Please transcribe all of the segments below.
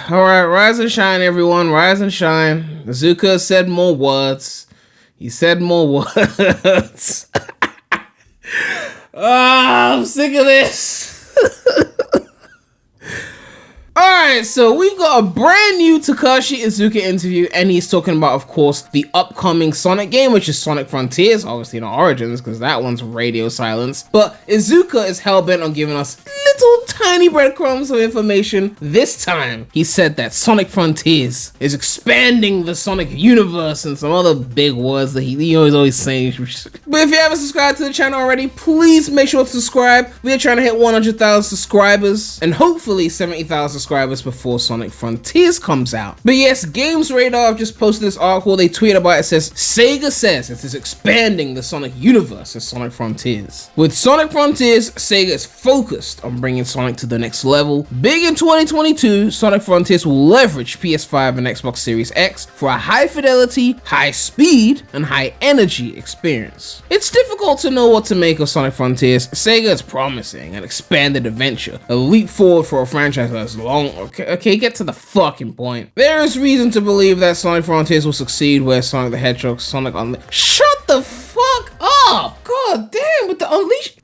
Alright, rise and shine, everyone. Rise and shine. Iizuka said more words. He said more words. I'm sick of this. Alright, so we've got a brand new Takashi Iizuka interview, and he's talking about, of course, the upcoming Sonic game, which is Sonic Frontiers, obviously not Origins, because that one's radio silence. But Iizuka is hellbent on giving us little tiny breadcrumbs of information. This time, he said that Sonic Frontiers is expanding the Sonic universe and some other big words that he always saying. But if you haven't subscribed to the channel already, please make sure to subscribe. We are trying to hit 100,000 subscribers and hopefully 70,000 subscribers before Sonic Frontiers comes out. But yes, GamesRadar have just posted this article. They tweet about it. It says, Sega says it is expanding the Sonic universe in Sonic Frontiers. With Sonic Frontiers, Sega is focused on bringing Sonic to the next level. Big in 2022, Sonic Frontiers will leverage PS5 and Xbox Series X for a high fidelity, high speed, and high energy experience. It's difficult to know what to make of Sonic Frontiers. Sega is promising an expanded adventure, a leap forward for a franchise that's long. Okay, get to the fucking point. There is reason to believe that Sonic Frontiers will succeed where Sonic the Hedgehog, Shut the fuck up! God damn, with the Unleashed.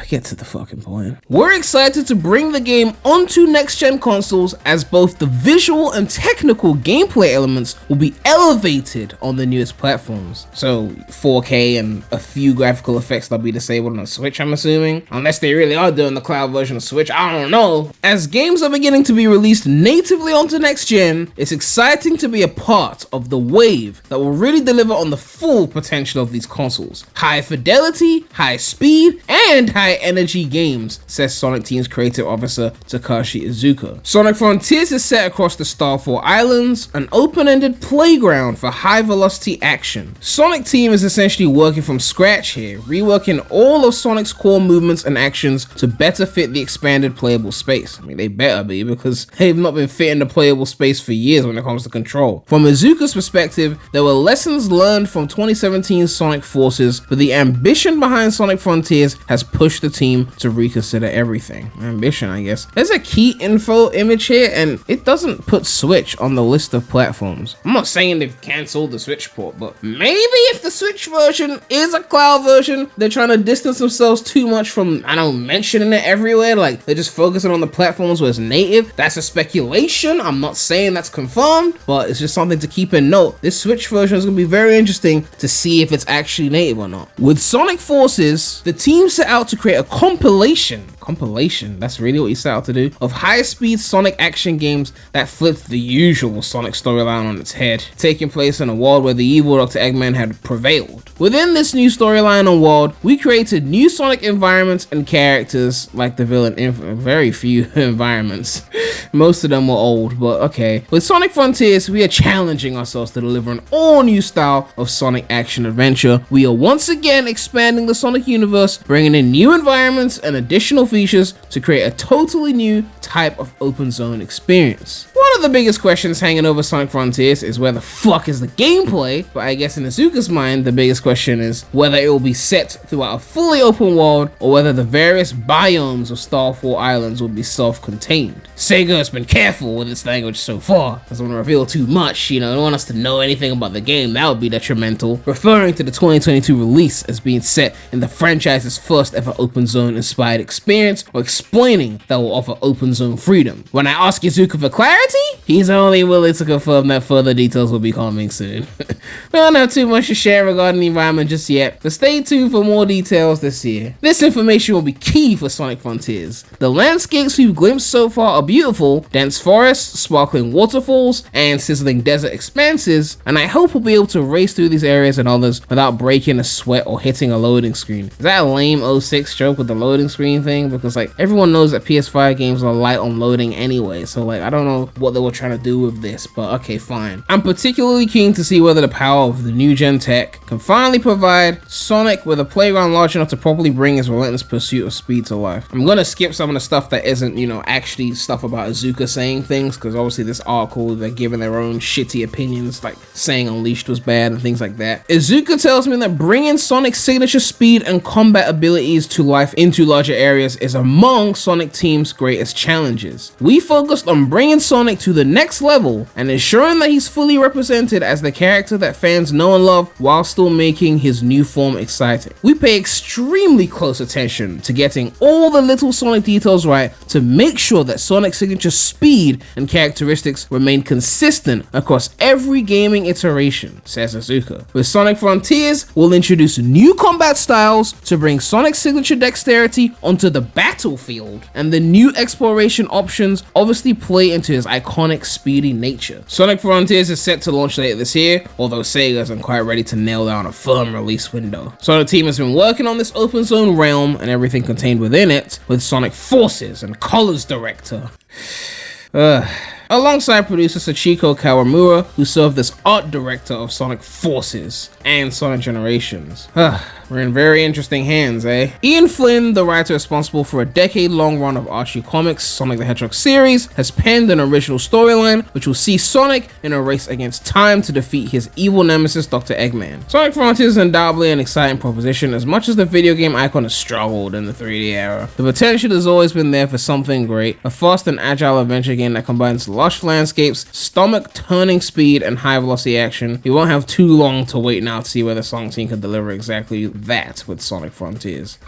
Get to the fucking point. We're excited to bring the game onto next-gen consoles, as both the visual and technical gameplay elements will be elevated on the newest platforms. So 4K and a few graphical effects that'll be disabled on the Switch, I'm assuming. Unless they really are doing the cloud version of Switch, I don't know. As games are beginning to be released natively onto next gen, it's exciting to be a part of the wave that will really deliver on the full potential of these consoles. High fidelity, high speed, and high energy games, says Sonic Team's creative officer Takashi Iizuka. Sonic Frontiers is set across the Star 4 Islands, an open-ended playground for high velocity action. Sonic Team is essentially working from scratch here, reworking all of Sonic's core movements and actions to better fit the expanded playable space. I mean, they better be, because they've not been fitting the playable space for years when it comes to control. From Iizuka's perspective, there were lessons learned from 2017's Sonic Forces, but the ambition behind Sonic Frontiers has pushed the team to reconsider everything. Ambition, I guess. There's a key info image here, and it doesn't put Switch on the list of platforms. I'm not saying they've cancelled the Switch port, but maybe if the Switch version is a cloud version, they're trying to distance themselves too much from, mentioning it everywhere. Like, they're just focusing on the platforms where it's native. That's a speculation. I'm not saying that's confirmed, but it's just something to keep in note. This Switch version is going to be very interesting to see if it's actually native or not. With Sonic Forces, the team set out to create a compilation, that's really what you set out to do, of high-speed Sonic action games that flipped the usual Sonic storyline on its head, taking place in a world where the evil Dr. Eggman had prevailed. Within this new storyline and world, we created new Sonic environments and characters, like the villain very few environments. Most of them were old, but okay. With Sonic Frontiers, we are challenging ourselves to deliver an all-new style of Sonic action adventure. We are once again expanding the Sonic universe, bringing in new environments and additional features to create a totally new type of open zone experience. One of the biggest questions hanging over Sonic Frontiers is where the fuck is the gameplay, but I guess in Iizuka's mind, the biggest question is whether it will be set throughout a fully open world or whether the various biomes of Star 4 Islands will be self-contained. Sega has been careful with its language so far, doesn't want to reveal too much, don't want us to know anything about the game, that would be detrimental, referring to the 2022 release as being set in the franchise's first ever open zone inspired experience, or explaining that will offer open zone freedom. When I ask Iizuka for clarity, he's only willing to confirm that further details will be coming soon. We don't have too much to share regarding the environment just yet, but stay tuned for more details this year. This information will be key for Sonic Frontiers. The landscapes we've glimpsed so far are beautiful, dense forests, sparkling waterfalls, and sizzling desert expanses, and I hope we'll be able to race through these areas and others without breaking a sweat or hitting a loading screen. Is that a lame 06 joke with the loading screen thing? Because everyone knows that PS5 games are light on loading anyway, so I don't know what they were trying to do with this, but okay, fine. I'm particularly keen to see whether the power of the new gen tech can finally provide Sonic with a playground large enough to properly bring his relentless pursuit of speed to life. I'm gonna skip some of the stuff that isn't, actually stuff about Iizuka saying things, because obviously this article, they're giving their own shitty opinions, like saying Unleashed was bad and things like that. Iizuka tells me that bringing Sonic's signature speed and combat abilities to life into larger areas is among Sonic Team's greatest challenges. We focused on bringing Sonic to the next level and ensuring that he's fully represented as the character that fans know and love while still making his new form exciting. We pay extremely close attention to getting all the little Sonic details right to make sure that Sonic's signature speed and characteristics remain consistent across every gaming iteration, says Iizuka. With Sonic Frontiers, we'll introduce new combat styles to bring Sonic's signature dexterity onto the battlefield, and the new exploration options obviously play into his iconic speedy nature. Sonic Frontiers is set to launch later this year, although Sega isn't quite ready to nail down a firm release window. So the team has been working on this open zone realm and everything contained within it with Sonic Forces and Colors director alongside producer Sachiko Kawamura, who served as art director of Sonic Forces and Sonic Generations. We're in very interesting hands, eh? Ian Flynn, the writer responsible for a decade-long run of Archie Comics' Sonic the Hedgehog series, has penned an original storyline which will see Sonic in a race against time to defeat his evil nemesis Dr. Eggman. Sonic Frontiers is undoubtedly an exciting proposition as much as the video game icon has struggled in the 3D era. The potential has always been there for something great, a fast and agile adventure game that combines lush landscapes, stomach-turning speed, and high-velocity action. You won't have too long to wait now to see whether Sonic Team can deliver exactly that with Sonic Frontiers.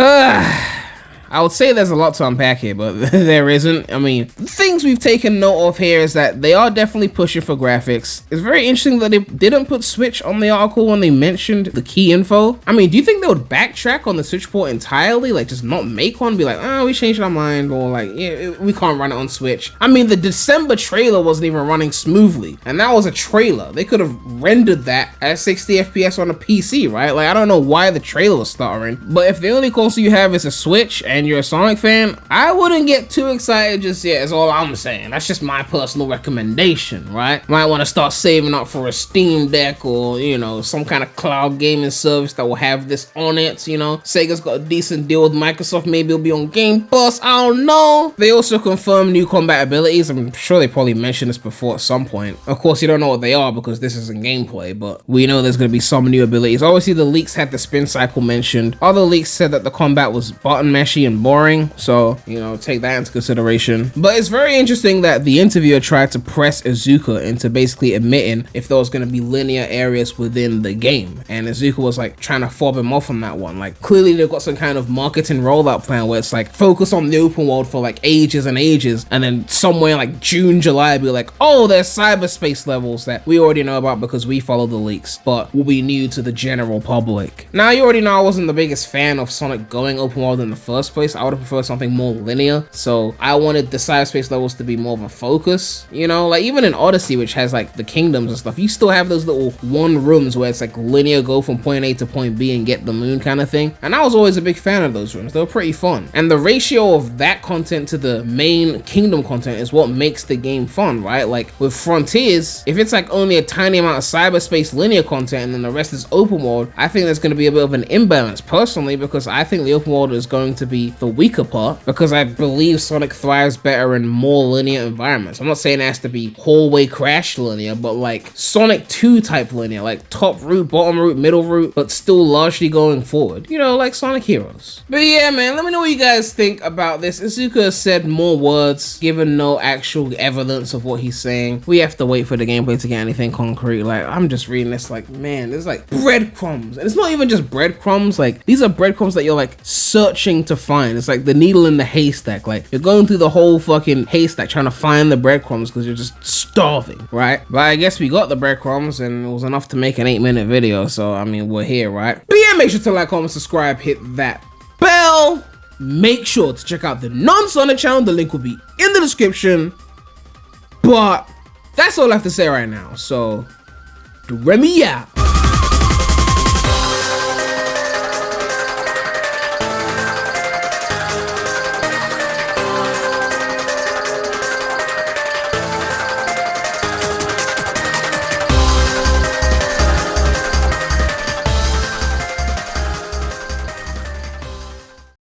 I would say there's a lot to unpack here, but there isn't. I mean, things we've taken note of here is that they are definitely pushing for graphics. It's very interesting that they didn't put Switch on the article when they mentioned the key info. I mean, do you think they would backtrack on the Switch port entirely? Like, just not make one? Be like, oh, we changed our mind, or like, yeah, we can't run it on Switch. I mean, the December trailer wasn't even running smoothly, and that was a trailer. They could have rendered that at 60 FPS on a PC, right? Like, I don't know why the trailer was stuttering, but if the only console you have is a Switch and you're a Sonic fan, I wouldn't get too excited just yet, is all I'm saying. That's just my personal recommendation, right? Might want to start saving up for a Steam Deck or, you know, some kind of cloud gaming service that will have this on it, you know. Sega's got a decent deal with Microsoft, maybe it'll be on Game Pass, I don't know. They also confirmed new combat abilities. I'm sure they probably mentioned this before at some point. Of course, you don't know what they are because this isn't gameplay, but we know there's going to be some new abilities. Obviously, the leaks had the spin cycle mentioned. Other leaks said that the combat was button mashy and boring, so you know, take that into consideration. But it's very interesting that the interviewer tried to press Iizuka into basically admitting if there was going to be linear areas within the game, and Iizuka was like trying to fob him off on that one. Like, clearly they've got some kind of marketing rollout plan where it's like focus on the open world for like ages and ages, and then somewhere like June, July be like, oh, there's cyberspace levels that we already know about because we follow the leaks, but will be new to the general public. Now, you already know I wasn't the biggest fan of Sonic going open world in the first place. I would have preferred something more linear, so I wanted the cyberspace levels to be more of a focus, you know. Like, even in Odyssey, which has like the kingdoms and stuff, you still have those little one rooms where it's like linear, go from point A to point B and get the moon kind of thing, and I was always a big fan of those rooms. They were pretty fun, and the ratio of that content to the main kingdom content is what makes the game fun, right? Like with Frontiers, if it's like only a tiny amount of cyberspace linear content and then the rest is open world, I think there's going to be a bit of an imbalance personally, because I think the open world is going to be the weaker part, because I believe Sonic thrives better in more linear environments. I'm not saying it has to be hallway crash linear, but like Sonic 2 type linear, like top route, bottom route, middle route, but still largely going forward, you know, like Sonic Heroes. But yeah, man, let me know what you guys think about this. Iizuka said more words, given no actual evidence of what he's saying. We have to wait for the gameplay to get anything concrete. Like, I'm just reading this like, man, there's like breadcrumbs, and it's not even just breadcrumbs. Like, these are breadcrumbs that you're like searching to find. It's like the needle in the haystack. Like, you're going through the whole fucking haystack trying to find the breadcrumbs because you're just starving, right? But I guess we got the breadcrumbs, and it was enough to make an 8-minute video, so I mean, we're here, right? But yeah, make sure to like, comment, subscribe, hit that bell. Make sure to check out the non-Sonic channel. The link will be in the description. But that's all I have to say right now. So, Premy out.